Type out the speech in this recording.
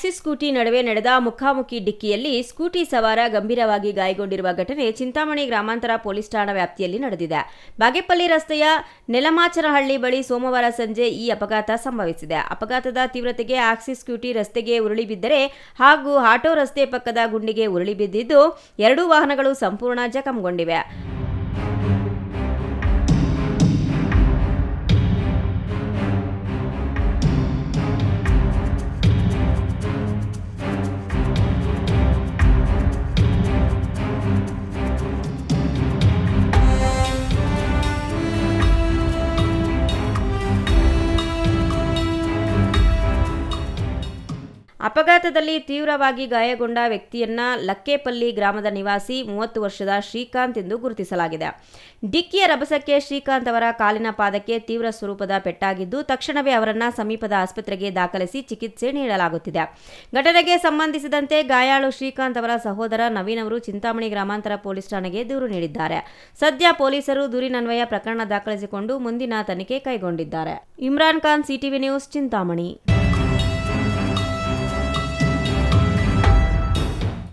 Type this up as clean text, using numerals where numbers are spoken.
Axis scooty ನಡುವೆ ನಡೆದ ಮುಖಾಮುಖಿ ಡಿಕ್ಕಿಯಲ್ಲಿ ಸ್ಕೂಟಿ ಸವಾರ ಗಂಭೀರವಾಗಿ ಗಾಯಗೊಂಡಿರುವ ಘಟನೆ ಚಿಂತಾಮಣಿ ಗ್ರಾಮಾಂತರ ಪೊಲೀಸ್ ಠಾಣಾ ವ್ಯಾಪ್ತಿಯಲ್ಲಿ ನಡೆದಿದೆ. ಬಾಗೇಪಲ್ಲಿ ರಸ್ತೆಯ ನೆಲಮಾಚನಹಳ್ಳಿ ಬಳಿ ಸೋಮವಾರ ಸಂಜೆ ಈ ಅಪಘಾತ ಸಂಭವಿಸಿದೆ. ಅಪಘಾತದ ತೀವ್ರತೆಗೆ ಆಕ್ಸಿಸ್ ಸ್ಕೂಟಿ ರಸ್ತೆಗೆ ಉರುಳಿ ಬಿದ್ದರೆ ಹಾಗೂ ಆಟೋ ರಸ್ತೆ ಪಕ್ಕದ ಗುಂಡಿಗೆ ಉರುಳಿ ಬಿದ್ದಿದ್ದು ಎರಡೂ ವಾಹನಗಳು ಸಂಪೂರ್ಣ ಜಖಂಗೊಂಡಿವೆ. ಅಪಘಾತದಲ್ಲಿ ತೀವ್ರವಾಗಿ ಗಾಯಗೊಂಡ ವ್ಯಕ್ತಿಯನ್ನ ಲಕ್ಕೇಪಲ್ಲಿ ಗ್ರಾಮದ ನಿವಾಸಿ 30 ವರ್ಷದ ಶ್ರೀಕಾಂತ್ ಎಂದು ಗುರುತಿಸಲಾಗಿದೆ. ಡಿಕ್ಕಿಯ ರಭಸಕ್ಕೆ ಶ್ರೀಕಾಂತ್ ಅವರ ಕಾಲಿನ ಪಾದಕ್ಕೆ ತೀವ್ರ ಸ್ವರೂಪದ ಪೆಟ್ಟಾಗಿದ್ದು ತಕ್ಷಣವೇ ಅವರನ್ನ ಸಮೀಪದ ಆಸ್ಪತ್ರೆಗೆ ದಾಖಲಿಸಿ ಚಿಕಿತ್ಸೆ ನೀಡಲಾಗುತ್ತಿದೆ. ಘಟನೆಗೆ ಸಂಬಂಧಿಸಿದಂತೆ ಗಾಯಾಳು ಶ್ರೀಕಾಂತ್ ಅವರ ಸಹೋದರ ನವೀನ್ ಅವರು ಚಿಂತಾಮಣಿ ಗ್ರಾಮಾಂತರ ಪೊಲೀಸ್ ಠಾಣೆಗೆ ದೂರು ನೀಡಿದ್ದಾರೆ. ಸದ್ಯ ಪೊಲೀಸರು ದೂರಿನನ್ವಯ ಪ್ರಕರಣ ದಾಖಲಿಸಿಕೊಂಡು ಮುಂದಿನ ತನಿಖೆ ಕೈಗೊಂಡಿದ್ದಾರೆ. Imran Khan, CTV news, Chintamani.